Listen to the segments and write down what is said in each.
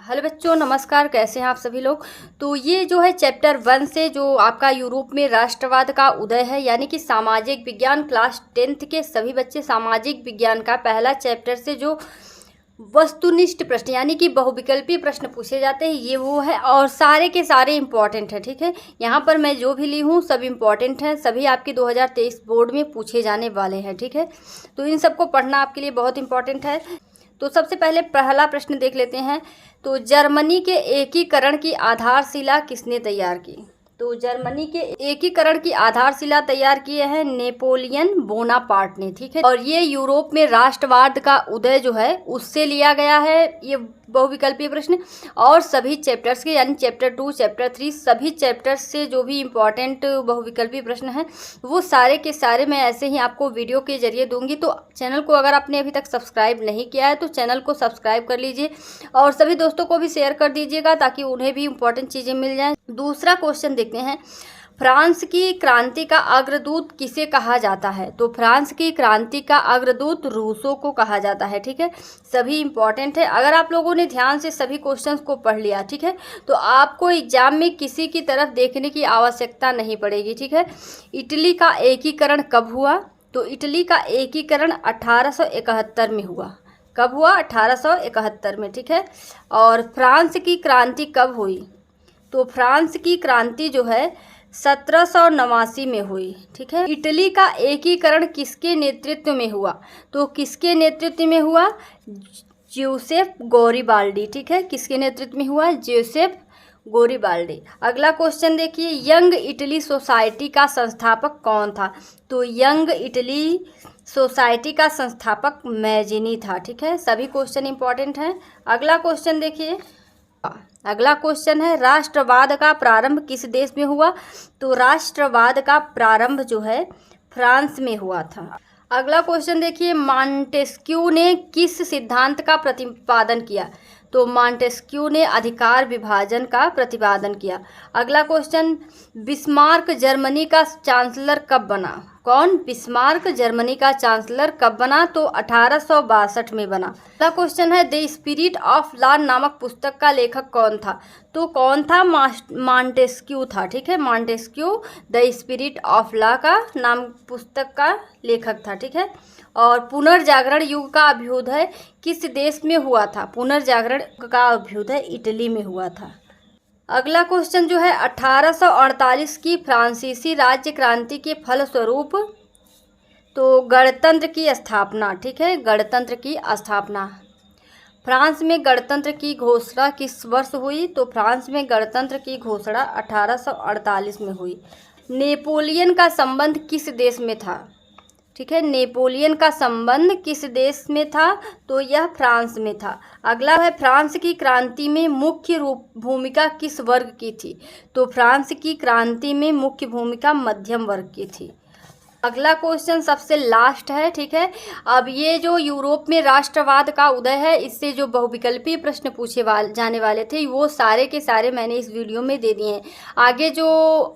Hello बच्चों, नमस्कार। कैसे हैं आप सभी लोग। तो ये जो है चैप्टर 1 से जो आपका यूरोप में राष्ट्रवाद का उदय है, यानी कि सामाजिक विज्ञान क्लास 10th के सभी बच्चे सामाजिक विज्ञान का पहला चैप्टर से जो वस्तुनिष्ठ प्रश्न यानी कि बहुविकल्पीय प्रश्न पूछे जाते हैं, ये वो है और सारे के सारे इम्पॉर्टेंट है। ठीक है, यहाँ पर मैं जो भी ली हूँ सब इम्पॉर्टेंट हैं, सभी आपके 2023 बोर्ड में पूछे जाने वाले हैं। ठीक है, तो इन सबको पढ़ना आपके लिए बहुत इम्पॉर्टेंट है। तो सबसे पहले पहला प्रश्न देख लेते हैं। तो जर्मनी के एकीकरण की आधारशिला किसने तैयार की। तो जर्मनी के एकीकरण की आधारशिला तैयार किए हैं नेपोलियन बोनापार्ट ने। ठीक है, और ये यूरोप में राष्ट्रवाद का उदय जो है उससे लिया गया है ये बहुविकल्पीय प्रश्न। और सभी चैप्टर्स के यानी चैप्टर 2 चैप्टर 3 सभी चैप्टर्स से जो भी इम्पॉर्टेंट बहुविकल्पीय प्रश्न हैं वो सारे के सारे मैं ऐसे ही आपको वीडियो के जरिए दूंगी। तो चैनल को अगर आपने अभी तक सब्सक्राइब नहीं किया है तो चैनल को सब्सक्राइब कर लीजिए और सभी दोस्तों को भी शेयर कर दीजिएगा ताकि उन्हें भी इम्पोर्टेंट चीज़ें मिल जाएं। दूसरा क्वेश्चन देखते हैं, फ्रांस की क्रांति का अग्रदूत किसे कहा जाता है। तो फ्रांस की क्रांति का अग्रदूत रूसो को कहा जाता है। ठीक है, सभी इंपॉर्टेंट है। अगर आप लोगों ने ध्यान से सभी क्वेश्चंस को पढ़ लिया, ठीक है, तो आपको एग्जाम में किसी की तरफ देखने की आवश्यकता नहीं पड़ेगी। ठीक है, इटली का एकीकरण कब हुआ। तो इटली का एकीकरण 1871 में हुआ। कब हुआ। 1871 में। ठीक है, और फ्रांस की क्रांति कब हुई। तो फ्रांस की क्रांति जो है 1789 में हुई। ठीक है, इटली का एकीकरण किसके नेतृत्व में हुआ। तो किसके नेतृत्व में हुआ। Joseph Garibaldi. ठीक है, किसके नेतृत्व में हुआ। Joseph Garibaldi. अगला क्वेश्चन देखिए, यंग इटली सोसाइटी का संस्थापक कौन था। तो यंग इटली सोसाइटी का संस्थापक मैजिनी था। ठीक है, सभी क्वेश्चन इंपॉर्टेंट हैं। अगला क्वेश्चन देखिए, अगला क्वेश्चन है राष्ट्रवाद का प्रारंभ किस देश में हुआ। तो राष्ट्रवाद का प्रारंभ जो है फ्रांस में हुआ था। अगला क्वेश्चन देखिए, मॉन्टेस्क्यू ने किस सिद्धांत का प्रतिपादन किया। तो मॉन्टेस्क्यू ने अधिकार विभाजन का प्रतिपादन किया। अगला क्वेश्चन, बिस्मार्क जर्मनी का चांसलर कब बना। कौन। बिस्मार्क जर्मनी का चांसलर कब बना। तो 1862 में बना। अगला क्वेश्चन है, द स्पिरिट ऑफ लॉ नामक पुस्तक का लेखक कौन था। तो कौन था। मॉन्टेस्क्यू था। ठीक है, Montesquieu the spirit of law का नाम पुस्तक का लेखक था। ठीक है, और पुनर्जागरण युग का अभ्युदय किस देश में हुआ था। पुनर्जागरण का अभ्युदय इटली में हुआ था। अगला क्वेश्चन जो है 1848 की फ्रांसीसी राज्य क्रांति के फलस्वरूप तो गणतंत्र की स्थापना। ठीक है, गणतंत्र की स्थापना। फ्रांस में गणतंत्र की घोषणा किस वर्ष हुई। तो फ्रांस में गणतंत्र की घोषणा 1848 में हुई। नेपोलियन का संबंध किस देश में था। ठीक है, नेपोलियन का संबंध किस देश में था। तो यह फ्रांस में था। अगला है, फ्रांस की क्रांति में मुख्य भूमिका किस वर्ग की थी। तो फ्रांस की क्रांति में मुख्य भूमिका मध्यम वर्ग की थी। अगला क्वेश्चन सबसे लास्ट है। ठीक है, अब ये जो यूरोप में राष्ट्रवाद का उदय है इससे जो बहुविकल्पीय प्रश्न पूछे जाने वाले थे वो सारे के सारे मैंने इस वीडियो में दे दिए हैं। आगे जो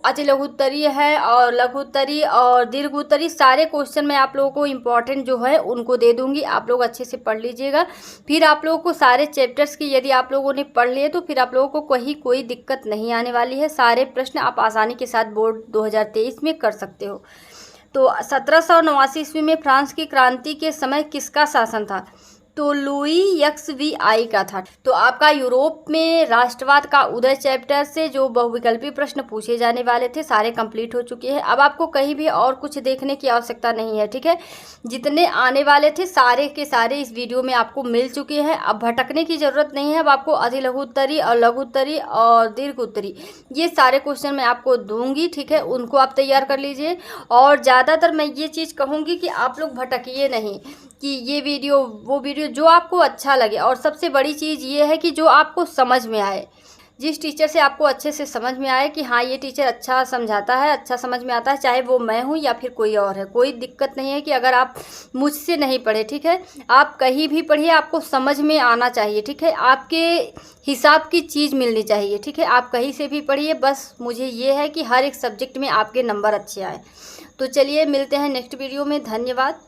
अति लघुत्तरीय है और लघुत्तरीय और दीर्घ उत्तरीय सारे क्वेश्चन मैं आप लोगों को इम्पॉर्टेंट जो है उनको दे दूंगी। आप लोग अच्छे से पढ़ लीजिएगा। फिर आप लोगों को सारे चैप्टर्स की यदि आप लोगों ने पढ़ लिए तो फिर आप लोगों को कहीं कोई दिक्कत नहीं आने वाली है। सारे प्रश्न आप आसानी के साथ बोर्ड 2023 में कर सकते हो। तो 1789 ईस्वी में फ्रांस की क्रांति के समय किसका शासन था। तो लुई XVI का था। तो आपका यूरोप में राष्ट्रवाद का उदय चैप्टर से जो बहुविकल्पीय प्रश्न पूछे जाने वाले थे सारे कंप्लीट हो चुके हैं। अब आपको कहीं भी और कुछ देखने की आवश्यकता नहीं है। ठीक है, जितने आने वाले थे सारे के सारे इस वीडियो में आपको मिल चुके हैं। अब भटकने की ज़रूरत नहीं है। अब आपको अति लघुत्तरीय और लघुत्तरीय और दीर्घ उत्तरीय ये सारे क्वेश्चन मैं आपको दूंगी। ठीक है, उनको आप तैयार कर लीजिए। और ज़्यादातर मैं ये चीज़ कहूँगी कि आप लोग भटकिए नहीं, कि ये वीडियो वो वीडियो जो आपको अच्छा लगे। और सबसे बड़ी चीज़ ये है कि जो आपको समझ में आए, जिस टीचर से आपको अच्छे से समझ में आए कि हाँ ये टीचर अच्छा समझाता है, अच्छा समझ में आता है, चाहे वो मैं हूँ या फिर कोई और है, कोई दिक्कत नहीं है कि अगर आप मुझसे नहीं पढ़े। ठीक है, आप कहीं भी पढ़िए, आपको समझ में आना चाहिए। ठीक है, आपके हिसाब की चीज़ मिलनी चाहिए। ठीक है, आप कहीं से भी पढ़िए, बस मुझे ये है कि हर एक सब्जेक्ट में आपके नंबर अच्छे आए। तो चलिए मिलते हैं नेक्स्ट वीडियो में। धन्यवाद।